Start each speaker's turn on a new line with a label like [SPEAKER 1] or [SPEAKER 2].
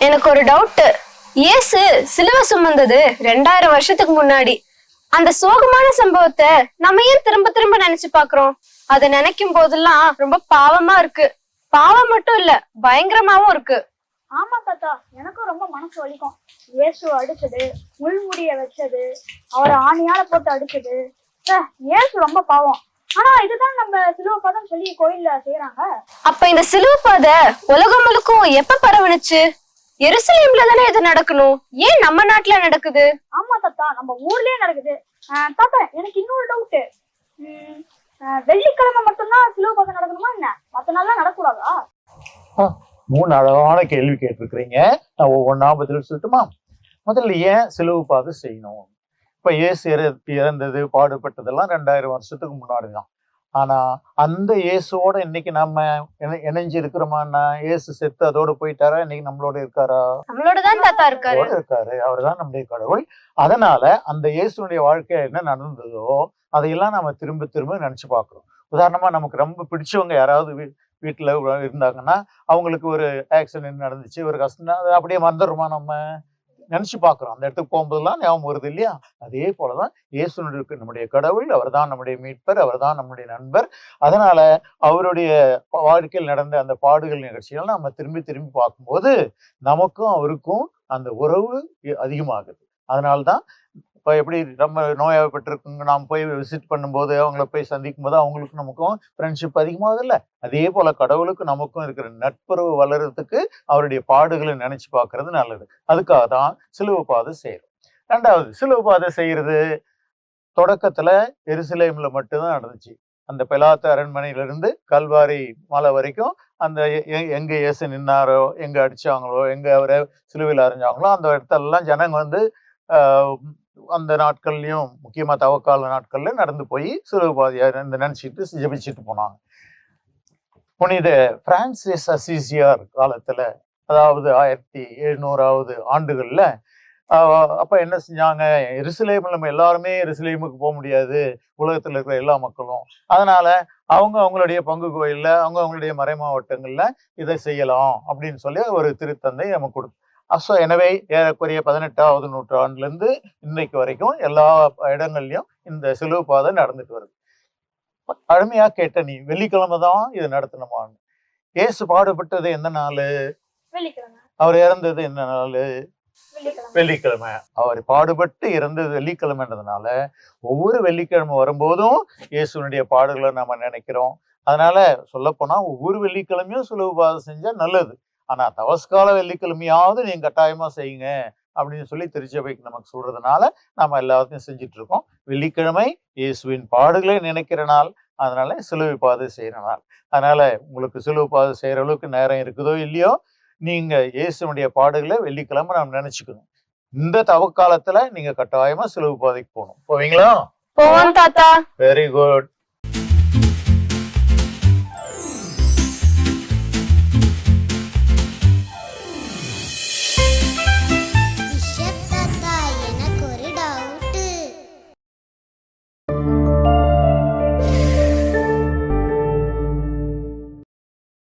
[SPEAKER 1] எனக்கு ஒரு டவுட். இயேசு சிலுவை சுமந்தது 2000 வருஷத்துக்கு முன்னாடி. அந்த சோகமான சம்பவத்தை நம்ம ஏன் திரும்ப திரும்ப நினைச்சு பாக்குறோம்? அதை நினைக்கும் போதெல்லாம் ரொம்ப பாவமா இருக்கு. பாவம் மட்டும் இல்ல, பயங்கரமாவும் இருக்கு.
[SPEAKER 2] ஆமா தாத்தா, எனக்கும் ரொம்ப மனசு வலிக்கும். இயேசு அடிச்சது, முள்முடிய வச்சது, அவரை ஆணியால போட்டு அடிச்சது. இயேசு ரொம்ப பாவம். ஆனா இதுதான் நம்ம சிலுவை பாதம் சொல்லி கோயில்ல செய்யறாங்க.
[SPEAKER 1] அப்ப இந்த சிலுவை பாதை உலகம் முழுக்கும் எப்ப பரவணுச்சு? எருசலேம்ல தானே இது நடக்கணும், ஏன் நம்ம நாட்டுல நடக்குது?
[SPEAKER 2] ஆமா தாத்தா, நம்ம ஊர்லயே நடக்குது. தாத்தா, எனக்கு இன்னொரு டவுட். வெள்ளிக்கிழமை மட்டும்தான் சிலுவை பாதம் நடக்கணுமா என்ன? மத்த நாள்லாம் நடக்கூடாதா?
[SPEAKER 3] 3 அழகான கேள்வி கேட்டிருக்கிறீங்க. நான் ஒவ்வொன்றா பதில் சொல்லட்டுமா? முதல்ல ஏன் சிலுவை பாதை செய்யணும்? இப்ப இயேசு இறந்தது பாடுபட்டதெல்லாம் 2000 வருஷத்துக்கு முன்னாடிதான். ஆனா அந்த இயேசுவோட இன்னைக்கு நம்ம இணைஞ்சு இருக்கிறோமான்னா, இயேசு செத்து அதோட போயிட்டாரா? இன்னைக்கு நம்மளோட இருக்காரா?
[SPEAKER 1] நம்மளோடதான் தாத்தா இருக்காரு.
[SPEAKER 3] அவர் தான் நம்முடைய கடவுள். அதனால அந்த இயேசுனுடைய வாழ்க்கை என்ன நடந்ததோ அதையெல்லாம் நம்ம திரும்ப திரும்ப நினைச்சு பார்க்கிறோம். உதாரணமா, நமக்கு ரொம்ப பிடிச்சவங்க யாராவது வீட்டுல இருந்தாங்கன்னா, அவங்களுக்கு ஒரு ஆக்சிடென்ட் நடந்துச்சு, ஒரு கஷ்டம், அதை அப்படியே மறந்துடுமா? நம்ம நினைச்சு பாக்குறோம். அந்த இடத்துக்கு போகும்போதெல்லாம் ஞாபகம் வருது இல்லையா? அதே போலதான் இயேசுனுக்கு நம்முடைய கடவுள், அவர் தான் நம்முடைய மீட்பர், அவர் தான் நம்முடைய நண்பர். அதனால அவருடைய வாழ்க்கையில் நடந்த அந்த பாடுகள் நிகழ்ச்சிகள் நம்ம திரும்பி திரும்பி பார்க்கும்போது நமக்கும் அவருக்கும் அந்த உறவு அதிகமாகுது. அதனால்தான் இப்ப எப்படி நம்ம நோயாகப்பட்டிருக்குங்க, நாம் போய் விசிட் பண்ணும்போது, அவங்கள போய் சந்திக்கும் போது அவங்களுக்கும் நமக்கும் ஃப்ரெண்ட்ஷிப் அதிகமாகுது இல்ல? அதே போல கடவுளுக்கும் நமக்கும் இருக்கிற நட்புறவு வளர்றதுக்கு அவருடைய பாடுகளை நினைச்சு பார்க்கறது நல்லது. அதுக்காக தான் சிலுவை பாதை செய்யறோம். 2வது, சிலுவை பாதை செய்யறது தொடக்கத்துல எருசலேம்ல மட்டும்தான் நடந்துச்சு. அந்த பெலாத்து அரண்மனையிலிருந்து கல்வாரி மலை வரைக்கும், அந்த எங்க இயேசு நின்னாரோ, எங்க அடிச்சாங்களோ, எங்க அவரை சிலுவையில் அரைஞ்சாங்களோ அந்த இடத்தெல்லாம் ஜனங்க வந்து அந்த நாட்கள்லயும், முக்கியமா தவக்கால நாட்கள்ல நடந்து போய் சிலுவை பாதையை நினைச்சிட்டு ஜெபிச்சுட்டு போனாங்க. புனித பிரான்சிஸ் அசிசியார் காலத்துல, அதாவது 1700வது ஆண்டுகள்ல, அப்ப என்ன செஞ்சாங்க? எருசலேம்ல நம்ம எல்லாருமே எருசலேமுக்கு போக முடியாது, உலகத்துல இருக்கிற எல்லா மக்களும். அதனால அவங்களுடைய பங்கு கோயில்ல, அவங்களுடைய மறை மாவட்டங்கள்ல இதை செய்யலாம் அப்படின்னு சொல்லி ஒரு திருத்தந்தை நமக்கு கொடுத்து. எனவே ஏறக்குறைய 18வது நூற்றாண்டுல இருந்து இன்னைக்கு வரைக்கும் எல்லா இடங்கள்லயும் இந்த சிலுவை பாதை நடந்துட்டு வருது. அருமையா கேட்ட நீ, வெள்ளிக்கிழமை தான் இது நடத்தணுமான்னு. இயேசு பாடுபட்டது எந்த நாளு?
[SPEAKER 2] வெள்ளிக்கிழமை.
[SPEAKER 3] அவர் இறந்தது என்ன நாளு? வெள்ளிக்கிழமை. அவர் பாடுபட்டு இறந்தது வெள்ளிக்கிழமைன்றதுனால ஒவ்வொரு வெள்ளிக்கிழமை வரும்போதும் இயேசுனுடைய பாடுகளை நம்ம நினைக்கிறோம். அதனால சொல்ல போனா ஒவ்வொரு வெள்ளிக்கிழமையும் சிலுவை பாதை செஞ்சா நல்லது. ஆனா தவஸ்கால வெள்ளிக்கிழமையாவது நீங்க கட்டாயமா செய்யுங்க அப்படின்னு சொல்லி திருச்சபைக்கு நமக்கு சொல்றதுனால நம்ம எல்லாத்தையும் செஞ்சுட்டு இருக்கோம். வெள்ளிக்கிழமை இயேசுவின் பாடுகளை நினைக்கிற நாள். அதனால சிலுவை பாதை செய்யற நாள். அதனால உங்களுக்கு சிலுவை பாதை செய்யற அளவுக்கு நேரம் இருக்குதோ இல்லையோ, நீங்க இயேசுனுடைய பாடுகளை வெள்ளிக்கிழமை நம்ம நினைச்சுக்கணும். இந்த தவக்காலத்துல நீங்க கட்டாயமா சிலுவை பாதைக்கு போகணும். போவீங்களா?
[SPEAKER 1] போவோம் தாத்தா.
[SPEAKER 3] Very good.